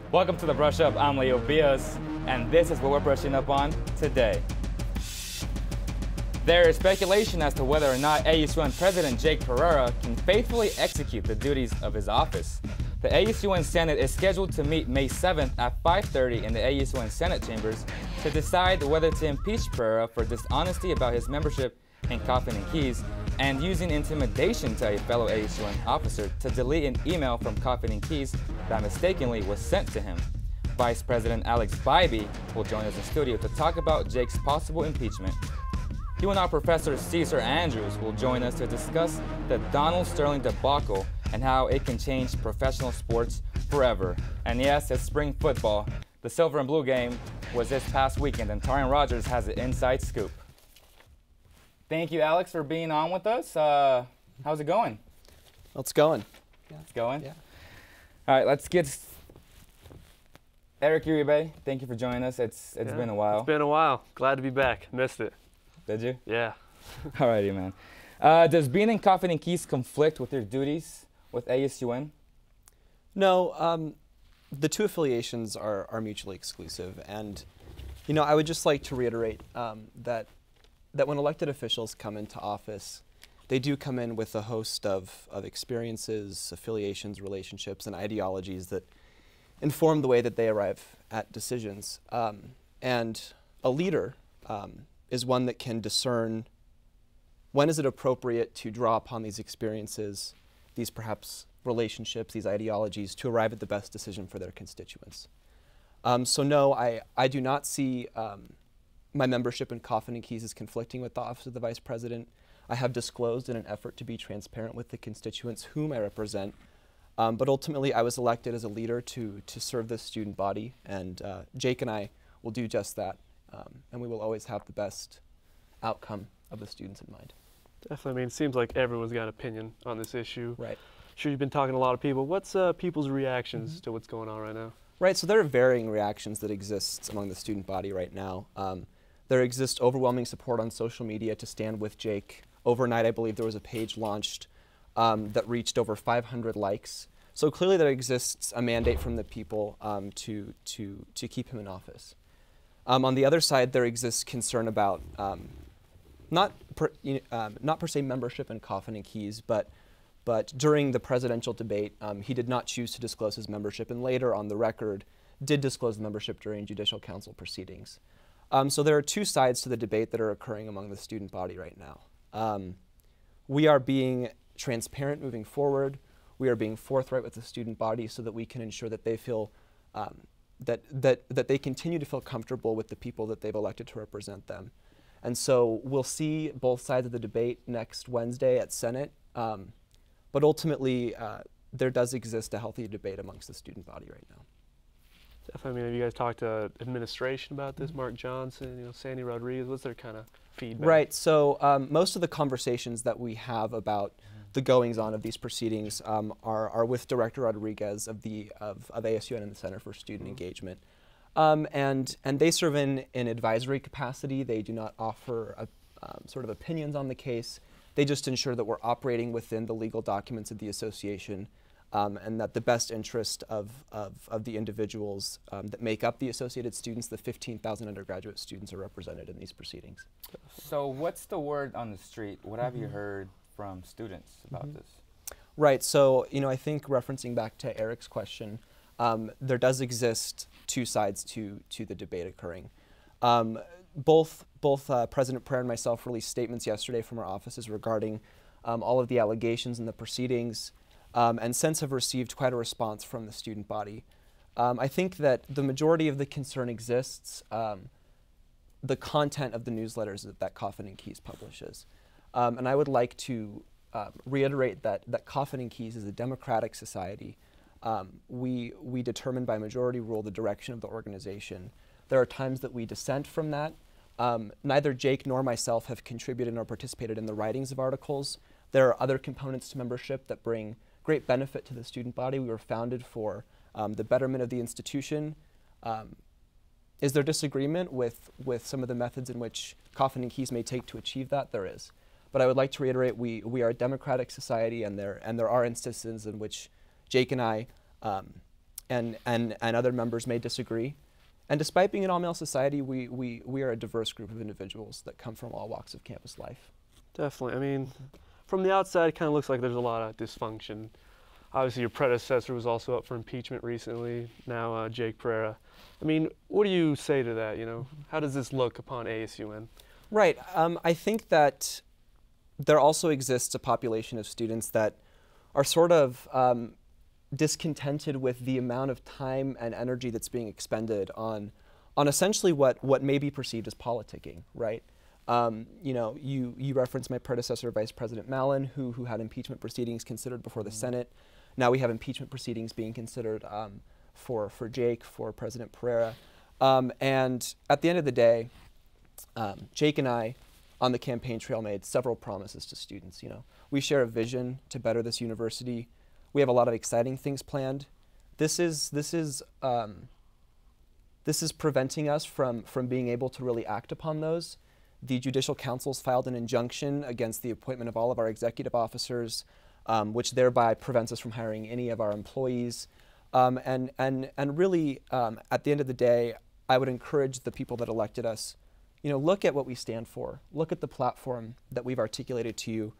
Welcome to the Brush Up. I'm Leo Bias, and this is what we're brushing up on today. There is speculation as to whether or not ASUN President Jake Pereira can faithfully execute the duties of his office. The ASUN Senate is scheduled to meet May 7th at 5:30 in the ASUN Senate chambers to decide whether to impeach Pereira for dishonesty about his membership in Coffin and Keys and using intimidation to a fellow ASUN officer to delete an email from Coffin and Keys that mistakenly was sent to him. Vice President Alex Bybee will join us in studio to talk about Jake's possible impeachment. UNR Professor Cesar Andrews will join us to discuss the Donald Sterling debacle and how it can change professional sports forever. And yes, it's spring football. The Silver and Blue game was this past weekend, and Torian Rogers has an inside scoop. Thank you, Alex, for being on with us. How's it going? Well, it's going. Yeah. It's going? Yeah. All right, let's get... Eric Uribe, thank you for joining us. It's been a while. It's been a while. Glad to be back. Missed it. Did you? Yeah. All righty, man. Does being in Coffin and Keys conflict with your duties with ASUN? No, the two affiliations are mutually exclusive. And, you know, I would just like to reiterate that when elected officials come into office, they do come in with a host of experiences, affiliations, relationships, and ideologies that inform the way that they arrive at decisions. And a leader is one that can discern when is it appropriate to draw upon these experiences, these perhaps relationships, these ideologies, to arrive at the best decision for their constituents. So no, I do not see my membership in Coffin and Keys is conflicting with the Office of the Vice President. I have disclosed in an effort to be transparent with the constituents whom I represent. But ultimately, I was elected as a leader to serve this student body, and Jake and I will do just that. And we will always have the best outcome of the students in mind. Definitely. I mean, it seems like everyone's got an opinion on this issue. Right. Sure, you've been talking to a lot of people. What's people's reactions to what's going on right now? Right. So there are varying reactions that exist among the student body right now. There exists overwhelming support on social media to stand with Jake. Overnight, I believe there was a page launched that reached over 500 likes. So clearly there exists a mandate from the people to keep him in office. On the other side, there exists concern about not per se membership in Coffin and Keys, but during the presidential debate, he did not choose to disclose his membership, and later on the record did disclose membership during Judicial Council proceedings. So there are two sides to the debate that are occurring among the student body right now. We are being transparent moving forward. We are being forthright with the student body so that we can ensure that they feel that they continue to feel comfortable with the people that they've elected to represent them. And so we'll see both sides of the debate next Wednesday at Senate. But ultimately, there does exist a healthy debate amongst the student body right now. Definitely. I mean, have you guys talked to administration about this? Mark Johnson, Sandy Rodriguez, what's their kind of feedback? Right. So most of the conversations that we have about the goings-on of these proceedings are with Director Rodriguez of ASUN and the Center for Student Engagement. And they serve in advisory capacity. They do not offer sort of opinions on the case. They just ensure that we're operating within the legal documents of the association and that the best interest of the individuals that make up the associated students, the 15,000 undergraduate students, are represented in these proceedings. So what's the word on the street? What have you heard from students about this? Right. So, you know, I think referencing back to Eric's question, there does exist two sides to the debate occurring. Both President Pereira and myself released statements yesterday from our offices regarding all of the allegations in the proceedings, and since have received quite a response from the student body. I think that the majority of the concern exists the content of the newsletters that Coffin and Keys publishes. And I would like to reiterate that Coffin and Keys is a democratic society. We determine by majority rule the direction of the organization. There are times that we dissent from that. Neither Jake nor myself have contributed nor participated in the writings of articles. There are other components to membership that bring great benefit to the student body. We were founded for the betterment of the institution. Is there disagreement with some of the methods in which Coffin and Keys may take to achieve that? There is. But I would like to reiterate, we are a democratic society, and there are instances in which Jake and I and other members may disagree. And despite being an all-male society, we are a diverse group of individuals that come from all walks of campus life. Definitely. I mean, from the outside, it kind of looks like there's a lot of dysfunction. Obviously, your predecessor was also up for impeachment recently, now Jake Pereira. I mean, what do you say to that, you know? How does this look upon ASUN? Right. I think that there also exists a population of students that are sort of discontented with the amount of time and energy that's being expended on essentially what may be perceived as politicking, right? You know, you referenced my predecessor, Vice President Mallon, who had impeachment proceedings considered before the Senate. Now we have impeachment proceedings being considered for Jake, for President Pereira. And at the end of the day, Jake and I, on the campaign trail, made several promises to students. You know, we share a vision to better this university. We have a lot of exciting things planned. This is preventing us from being able to really act upon those. The Judicial Council's filed an injunction against the appointment of all of our executive officers, which thereby prevents us from hiring any of our employees. And really, at the end of the day, I would encourage the people that elected us, you know, look at what we stand for. Look at the platform that we've articulated to you,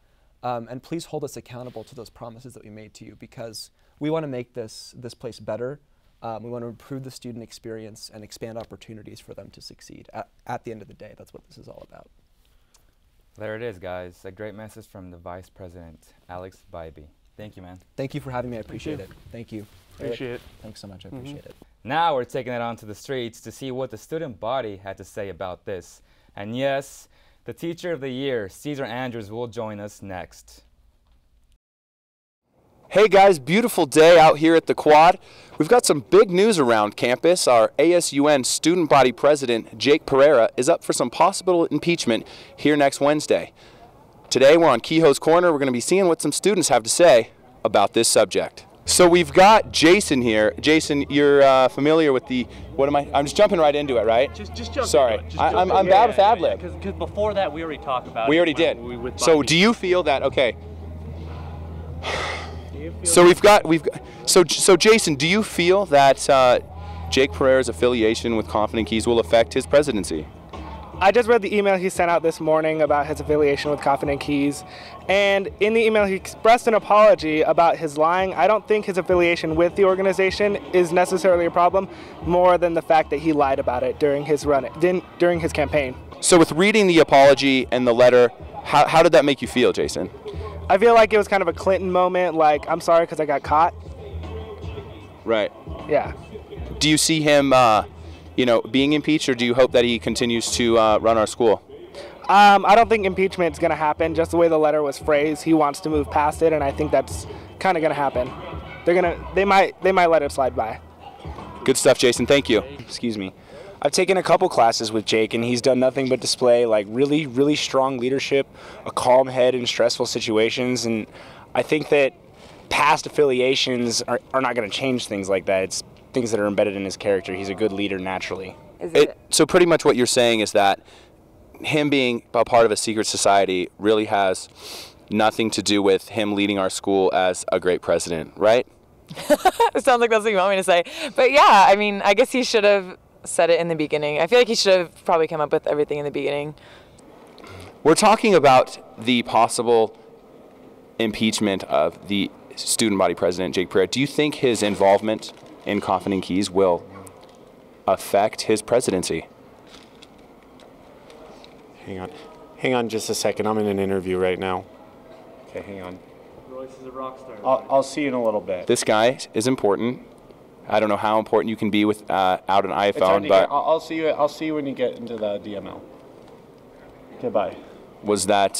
and please hold us accountable to those promises that we made to you, because we want to make this place better. We want to improve the student experience and expand opportunities for them to succeed. At the end of the day, that's what this is all about. There it is, guys. A great message from the Vice President, Alex Bybee. Thank you, man. Thank you for having me. I appreciate it. Thank you. Appreciate it. Thanks so much. I appreciate it. Now we're taking it onto the streets to see what the student body had to say about this. And yes, the Teacher of the Year, Cesar Andrews, will join us next. Hey guys, beautiful day out here at the Quad. We've got some big news around campus. Our ASUN student body president, Jake Pereira, is up for some possible impeachment here next Wednesday. Today we're on Kehoes Corner. We're going to be seeing what some students have to say about this subject. So we've got Jason here. Jason, you're familiar with the, I'm just jumping right into it, right? Just jump Sorry, into it. I'm bad with ad-lib. Because before that we already talked about it. We already did. So do you feel that, okay. So so Jason, do you feel that Jake Pereira's affiliation with Confident Keys will affect his presidency? I just read the email he sent out this morning about his affiliation with Confident Keys, and in the email he expressed an apology about his lying. I don't think his affiliation with the organization is necessarily a problem, more than the fact that he lied about it during his campaign. So with reading the apology and the letter, how did that make you feel, Jason? I feel like it was kind of a Clinton moment, like, I'm sorry because I got caught. Right. Yeah. Do you see him, being impeached, or do you hope that he continues to run our school? I don't think impeachment is going to happen. Just the way the letter was phrased, he wants to move past it, and I think that's kind of going to happen. They might let it slide by. Good stuff, Jason. Thank you. Excuse me. I've taken a couple classes with Jake, and he's done nothing but display like really, really strong leadership, a calm head in stressful situations, and I think that past affiliations are not going to change things like that. It's things that are embedded in his character. He's a good leader naturally. So pretty much what you're saying is that him being a part of a secret society really has nothing to do with him leading our school as a great president, right? It sounds like that's what you want me to say. But yeah, I mean, I guess he should have said it in the beginning. I feel like he should have probably come up with everything in the beginning. We're talking about the possible impeachment of the student body president, Jake Pereira. Do you think his involvement in Confident Keys will affect his presidency? Hang on just a second. I'm in an interview right now. Okay, hang on. Royce is a rock star. I'll see you in a little bit. This guy is important. I don't know how important you can be without an iPhone, but I'll see you when you get into the DML. Goodbye. Was that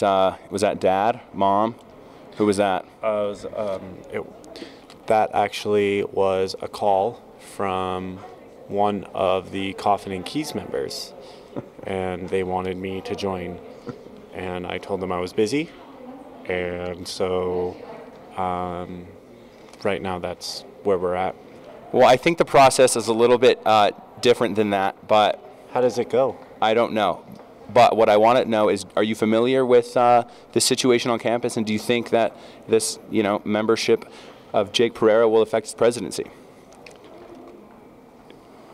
Dad, Mom? Who was that? That actually was a call from one of the Confident Keys members, and they wanted me to join, and I told them I was busy, and so right now that's where we're at. Well, I think the process is a little bit different than that, but How does it go? I don't know. But what I want to know is, are you familiar with the situation on campus, and do you think that this, membership of Jake Pereira will affect his presidency?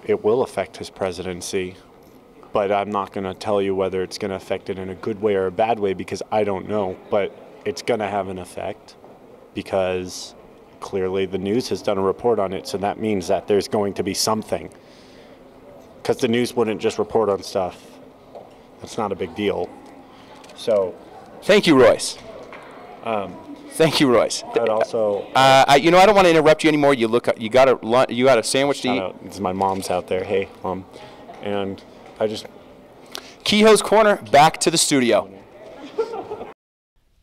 it will affect his presidency. But I'm not going to tell you whether it's going to affect it in a good way or a bad way because I don't know. But it's going to have an effect because clearly the news has done a report on it. So that means that there's going to be something. Because the news wouldn't just report on stuff. That's not a big deal. So, Thank you, Royce. Thank you, Royce. I'd also. I don't want to interrupt you anymore. You got a sandwich to eat. It's my mom's out there. Hey, Mom. And I just. Kehoes Corner, back to the studio.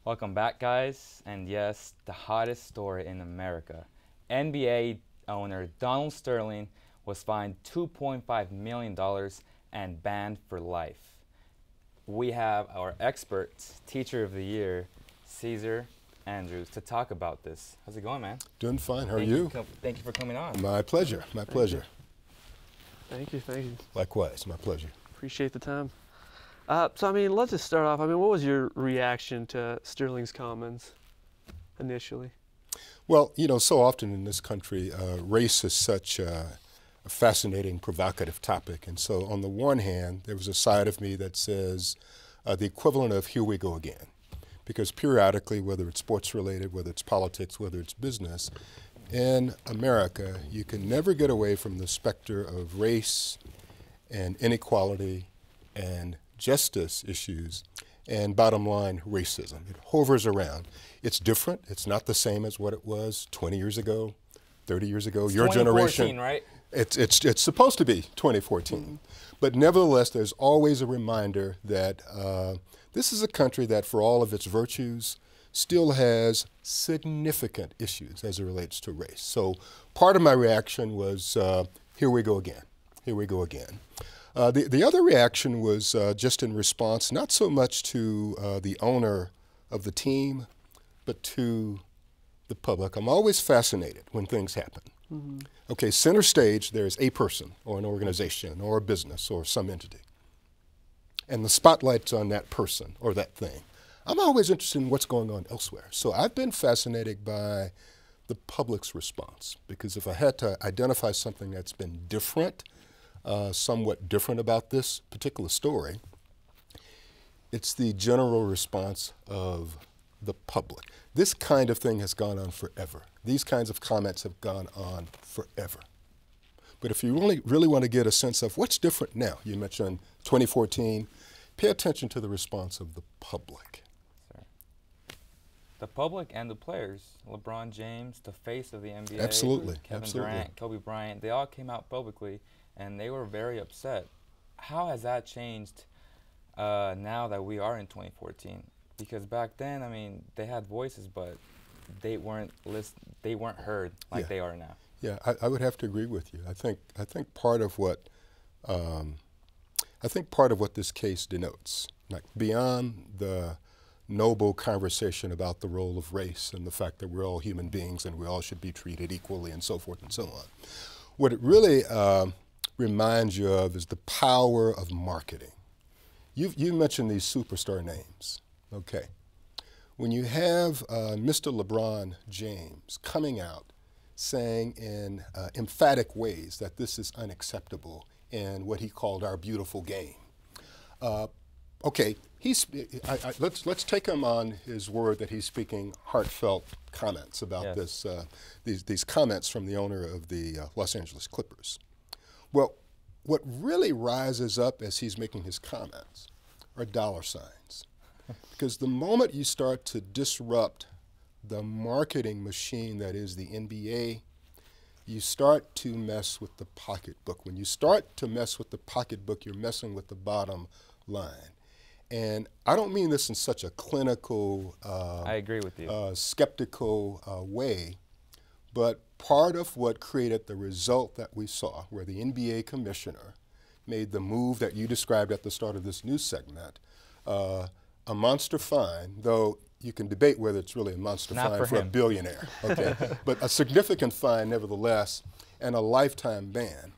Welcome back, guys. And yes, the hottest story in America. NBA owner Donald Sterling was fined $2.5 million and banned for life. We have our expert, Teacher of the Year, Caesar Andrews, to talk about this. How's it going, man? Doing fine. How are you? Thank you for coming on. My pleasure. My pleasure. Thank you. Likewise, my pleasure. Appreciate the time. So, I mean, let's just start off. I mean, what was your reaction to Sterling's comments initially? Well, so often in this country, race is such a fascinating, provocative topic. And so on the one hand, there was a side of me that says the equivalent of here we go again. Because periodically, whether it's sports related, whether it's politics, whether it's business, in America, you can never get away from the specter of race and inequality and justice issues and, bottom line, racism. It hovers around. It's different. It's not the same as what it was 20 years ago, 30 years ago. It's your 2014, generation, right? It's supposed to be 2014. But nevertheless, there's always a reminder that this is a country that, for all of its virtues, still has significant issues as it relates to race. So part of my reaction was, here we go again. Here we go again. The other reaction was just in response, not so much to the owner of the team, but to the public. I'm always fascinated when things happen. Okay, center stage, there's a person or an organization or a business or some entity. And the spotlight's on that person or that thing. I'm always interested in what's going on elsewhere. So I've been fascinated by the public's response, because if I had to identify something that's been different, somewhat different about this particular story, it's the general response of the public. This kind of thing has gone on forever. These kinds of comments have gone on forever. But if you really want to get a sense of what's different now, you mentioned 2014, pay attention to the response of the public. The public and the players. LeBron James, the face of the NBA. Absolutely. Kevin Absolutely. Durant, Kobe Bryant, they all came out publicly and they were very upset. How has that changed now that we are in 2014? Because back then, I mean, they had voices, but they weren't heard like they are now. Yeah, I would have to agree with you. I think part of what this case denotes, like beyond the noble conversation about the role of race and the fact that we're all human beings and we all should be treated equally and so forth and so on, what it really reminds you of is the power of marketing. You mentioned these superstar names. Okay. When you have Mr. LeBron James coming out saying in emphatic ways that this is unacceptable in what he called our beautiful game. Okay, let's take him on his word that he's speaking heartfelt comments about this, these comments from the owner of the Los Angeles Clippers. Well, what really rises up as he's making his comments are dollar signs. Because the moment you start to disrupt the marketing machine that is the NBA, you start to mess with the pocketbook. When you start to mess with the pocketbook, you're messing with the bottom line. And I don't mean this in such a clinical, I agree with you. Skeptical way, but part of what created the result that we saw, where the NBA commissioner made the move that you described at the start of this news segment, a monster fine, though you can debate whether it's really a monster fine for a billionaire, okay? But a significant fine nevertheless, and a lifetime ban.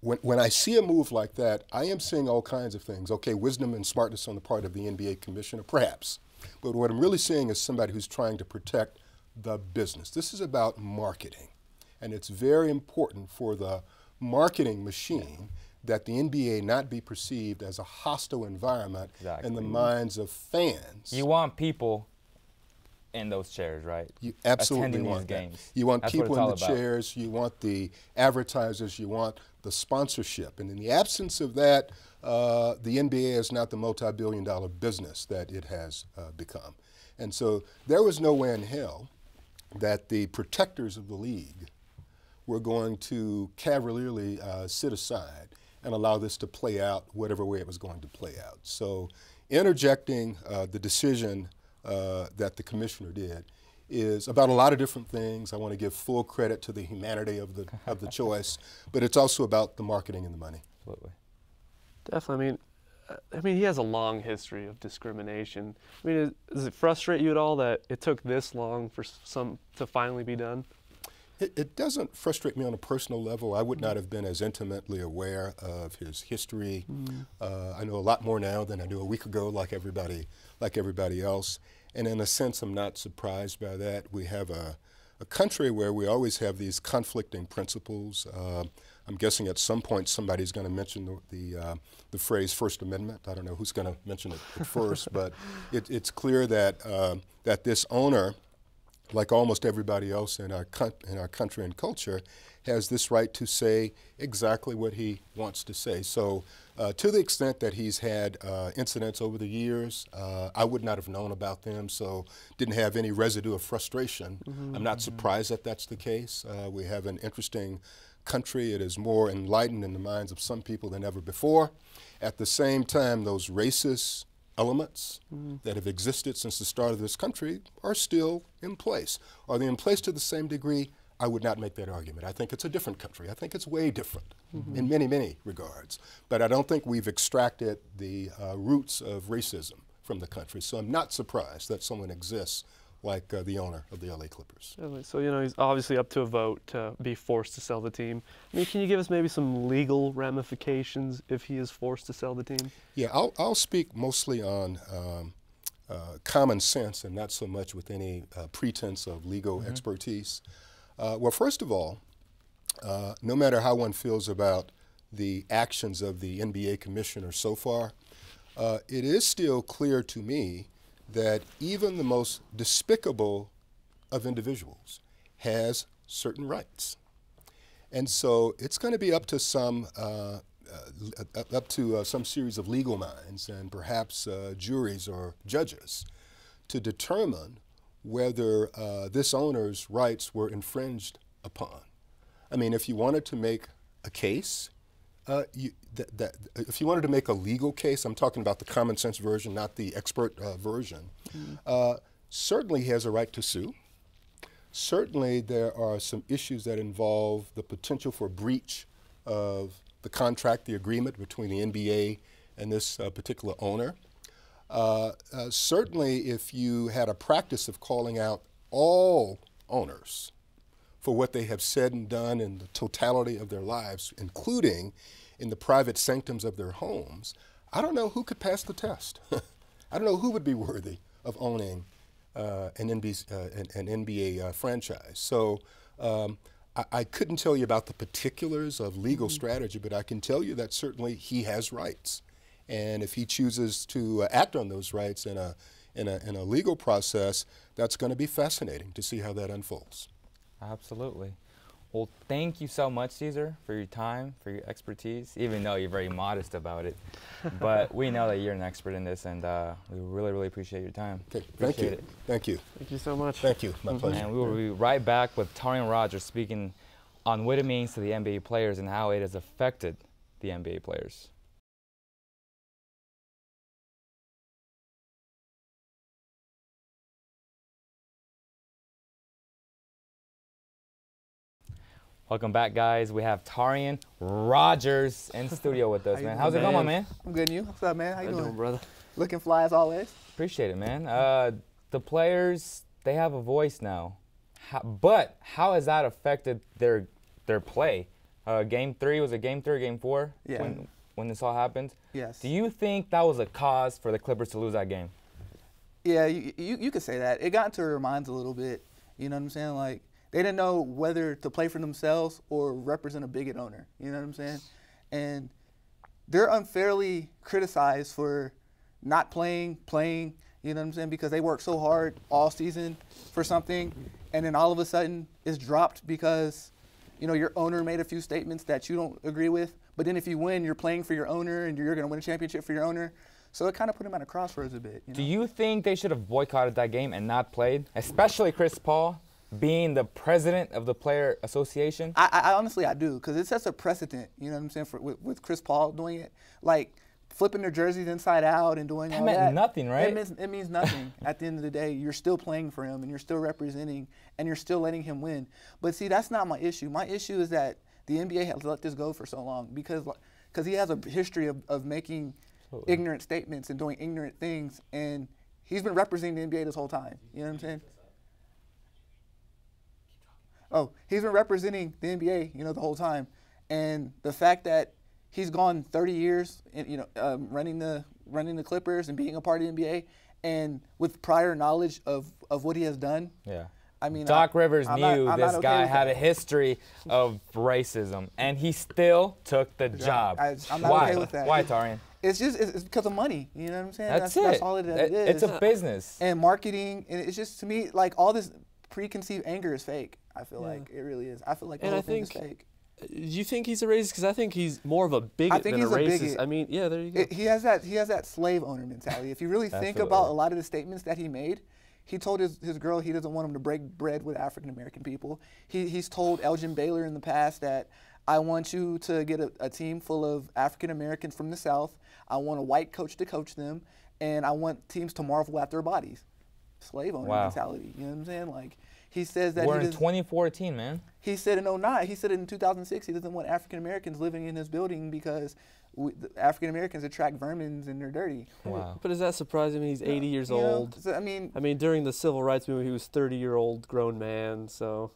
When I see a move like that, I am seeing all kinds of things. Okay, wisdom and smartness on the part of the NBA commissioner, perhaps. But what I'm really seeing is somebody who's trying to protect the business. This is about marketing. And it's very important for the marketing machine that the NBA not be perceived as a hostile environment in the minds of fans. You want people in those chairs, right? You absolutely attending want these that. games. You want That's people what in it's the all about. chairs, you want the advertisers, you want the sponsorship. And in the absence of that, the NBA is not the multi-billion-dollar business that it has become. And so there was no way in hell that the protectors of the league were going to cavalierly sit aside and allow this to play out whatever way it was going to play out. So interjecting the decision that the commissioner did is about a lot of different things. I want to give full credit to the humanity of the choice, but it's also about the marketing and the money. Absolutely. Definitely. I mean, he has a long history of discrimination. I mean, does it frustrate you at all that it took this long for some to finally be done? It doesn't frustrate me on a personal level. I would not have been as intimately aware of his history. I know a lot more now than I knew a week ago, like everybody else. And in a sense, I'm not surprised by that. We have a country where we always have these conflicting principles. I'm guessing at some point somebody's going to mention the phrase First Amendment. I don't know who's going to mention it at first, but it's clear that that this owner, like almost everybody else in our country and culture, has this right to say exactly what he wants to say. So to the extent that he's had incidents over the years, I would not have known about them, so didn't have any residue of frustration. I'm not surprised that that's the case. We have an interesting country. It is more enlightened in the minds of some people than ever before. At the same time, those racist elements that have existed since the start of this country are still in place. Are they in place to the same degree? I would not make that argument. I think it's a different country. I think it's way different in many, many regards. But I don't think we've extracted the roots of racism from the country. So I'm not surprised that someone exists like the owner of the LA Clippers. So, you know, he's obviously up to a vote to be forced to sell the team. I mean, can you give us maybe some legal ramifications if he is forced to sell the team? Yeah, I'll speak mostly on common sense and not so much with any pretense of legal expertise. Well, first of all, no matter how one feels about the actions of the NBA commissioner so far, it is still clear to me that even the most despicable of individuals has certain rights. And so it's going to be up to some series of legal minds and perhaps juries or judges to determine whether this owner's rights were infringed upon. I mean, if you wanted to make a case, if you wanted to make a legal case, I'm talking about the common sense version, not the expert version, certainly he has a right to sue. Certainly there are some issues that involve the potential for breach of the contract, the agreement between the NBA and this particular owner. Certainly if you had a practice of calling out all owners for what they have said and done in the totality of their lives, including in the private sanctums of their homes, I don't know who could pass the test. I don't know who would be worthy of owning an NBA franchise. So I couldn't tell you about the particulars of legal strategy, but I can tell you that certainly he has rights. And if he chooses to act on those rights in a legal process, that's going to be fascinating to see how that unfolds. Absolutely. Well, thank you so much, Caesar, for your time, for your expertise, even though you're very modest about it. But we know that you're an expert in this, and we really, really appreciate your time. Okay, thank you. Thank you. Thank you so much. Thank you. My pleasure. And we will be right back with Torian Rogers speaking on what it means to the NBA players and how it has affected the NBA players. Welcome back, guys. We have Torian Rogers in studio with us, man. How's it going, man? I'm good, and you? What's up, man? How you doing? brother? Looking fly as always. Appreciate it, man. The players, they have a voice now. But how has that affected their play? Game 3, was it Game 3 or Game 4 when this all happened? Yes. Do you think that was a cause for the Clippers to lose that game? Yeah, you could say that. It got into their minds a little bit. You know what I'm saying? Like, They didn't know whether to play for themselves or represent a bigot owner. You know what I'm saying? And they're unfairly criticized for not playing, you know what I'm saying, because they worked so hard all season for something, and then all of a sudden it's dropped because, you know, your owner made a few statements that you don't agree with. But then if you win, you're playing for your owner, and you're going to win a championship for your owner. So it kind of put him at a crossroads a bit. You know? Do you think they should have boycotted that game and not played, especially Chris Paul being the president of the Player Association? I honestly, I do, because it sets a precedent, you know what I'm saying, with Chris Paul doing it. Like, flipping their jerseys inside out and doing all that. That meant nothing, right? It means nothing. At the end of the day, you're still playing for him, and you're still representing, and you're still letting him win. But see, that's not my issue. My issue is that the NBA has let this go for so long because he has a history of making ignorant statements and doing ignorant things, and he's been representing the NBA this whole time. You know what I'm saying? Oh, he's been representing the NBA, you know, the whole time, and the fact that he's gone 30 years, you know, running the Clippers and being a part of the NBA, and with prior knowledge of what he has done. Yeah. I mean, Doc Rivers knew this okay guy had a history of racism, and he still took the job. I'm not okay with that. Why, Torian? It's because of money. You know what I'm saying? That's it. That's all it is. It's a business. And marketing, and it's just, to me, like, all this preconceived anger is fake. I feel like it really is. I feel like the whole thing is fake. Do you think he's a racist? Because I think he's more of a bigot than a racist. Bigot. I mean, yeah, there you go. He has that slave owner mentality. If you really think about a lot of the statements that he made, he told his girl he doesn't want him to break bread with African American people. He's told Elgin Baylor in the past that I want you to get a team full of African Americans from the South. I want a white coach to coach them, and I want teams to marvel at their bodies. Slave owner mentality. You know what I'm saying? Like, he says that we're in 2014, man. He said in 2009. He said in 2006 he doesn't want African Americans living in his building because African Americans attract vermins and they're dirty. Wow. But is that surprising? I mean, he's 80 years old. So, I mean, during the civil rights movement, he was 30-year-old grown man. So.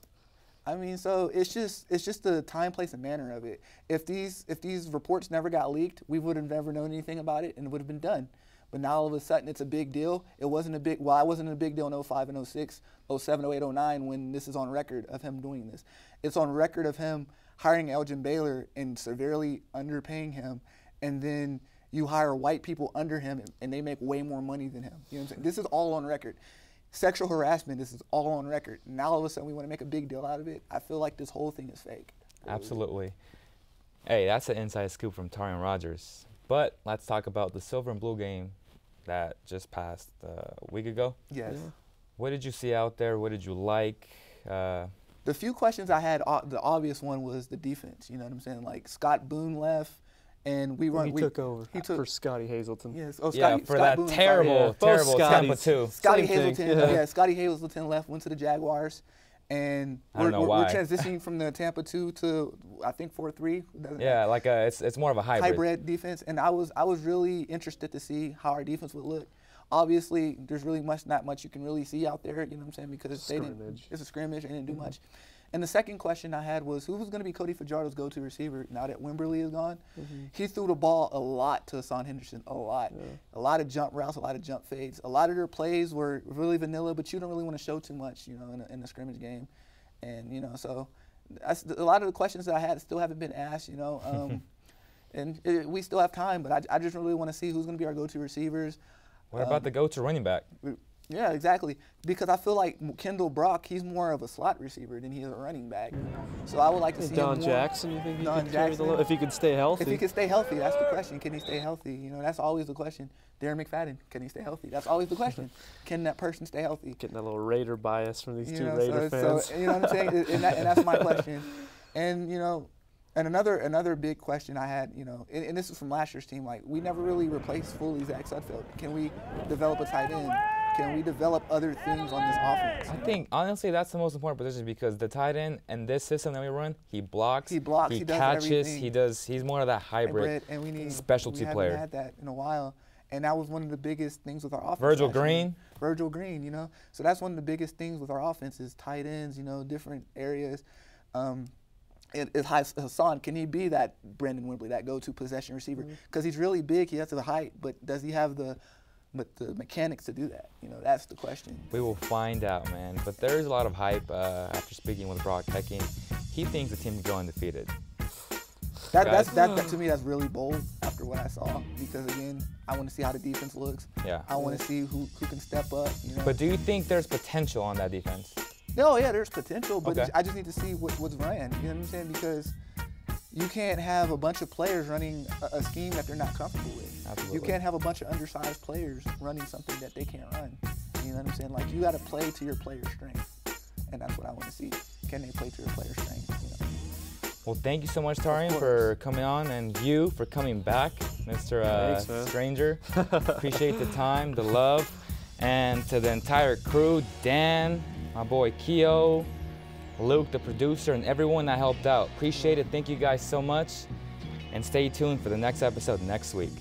I mean, so it's just the time, place, and manner of it. If these reports never got leaked, we would have never known anything about it, and it would have been done. But now all of a sudden it's a big deal. It wasn't a big. Well, it wasn't a big deal in 05 and 06, 07, 08, 09 when this is on record of him doing this. It's on record of him hiring Elgin Baylor and severely underpaying him, and then you hire white people under him and they make way more money than him. You know what I'm saying? This is all on record. Sexual harassment, this is all on record. Now all of a sudden we want to make a big deal out of it. I feel like this whole thing is fake. Absolutely. Hey, that's an inside scoop from Torian Rogers. But let's talk about the silver and blue game that just passed a week ago. Yes. Yeah. What did you see out there? What did you like? The few questions I had, the obvious one was the defense. You know what I'm saying? Like, Scott Boone left, and we took over for Scotty Hazelton. Yes. Oh, Scott Boone, terrible Tampa too. Scotty Hazelton. Scotty Hazelton left, went to the Jaguars. And we're transitioning from the Tampa 2 to, I think, 4-3. Yeah, like it's more of a hybrid defense. And I was really interested to see how our defense would look. Obviously, there's really not much you can really see out there, you know what I'm saying, because it's a scrimmage and they didn't do much. And the second question I had was, who was going to be Cody Fajardo's go-to receiver now that Wimberly is gone? He threw the ball a lot to ASUN Henderson, a lot. Yeah. A lot of jump routes, a lot of jump fades. A lot of their plays were really vanilla, but you don't really want to show too much, you know, in a scrimmage game. And, you know, so a lot of the questions that I had still haven't been asked, you know. We still have time, but I just really want to see who's going to be our go-to receivers. What about the go-to running back? Yeah, exactly. Because I feel like Kendall Brock, he's more of a slot receiver than he is a running back. So I would like to see Don him more. Jackson, you think he could carry the load? If he could stay healthy? If he could stay healthy, that's the question. Can he stay healthy? You know, that's always the question. Darren McFadden, can he stay healthy? That's always the question. Can that person stay healthy? Getting that little Raider bias from these two Raider fans. So, you know what I'm saying? and that's my question. And, you know, and another big question I had, you know, and this is from last year's team, like, we never really replaced fully Zach Sudfeld. Can we develop a tight end? Can we develop other things on this offense? I think, honestly, that's the most important position because the tight end and this system that we run, he blocks, he catches, he's more of that hybrid and we need specialty player. We haven't had that in a while, and that was one of the biggest things with our offense. Virgil Green, you know. So that's one of the biggest things with our offense is tight ends, you know, different areas. ASUN, can he be that Brandon Wimbley, that go-to possession receiver? Because he's really big, he has the height, but does he have the but the mechanics to do that, you know, that's the question. We will find out, man. But there is a lot of hype after speaking with Brock Hecking. He thinks the team can go undefeated. That to me, that's really bold after what I saw, because again, I want to see how the defense looks. Yeah. I want to see who can step up. You know? But do you think there's potential on that defense? No, yeah, there's potential, but Okay. I just need to see what's ran. You know what I'm saying? Because you can't have a bunch of players running a scheme that they're not comfortable with. Absolutely. You can't have a bunch of undersized players running something that they can't run. You know what I'm saying? Like, you got to play to your player's strength, and that's what I want to see. Can they play to their player's strength? You know? Well, thank you so much, Torian, for coming on, and you for coming back, Mr. Thanks, Stranger. Appreciate the time, the love, and to the entire crew, Dan, my boy Kehoe, Luke, the producer, and everyone that helped out. Appreciate it. Thank you guys so much, and stay tuned for the next episode next week.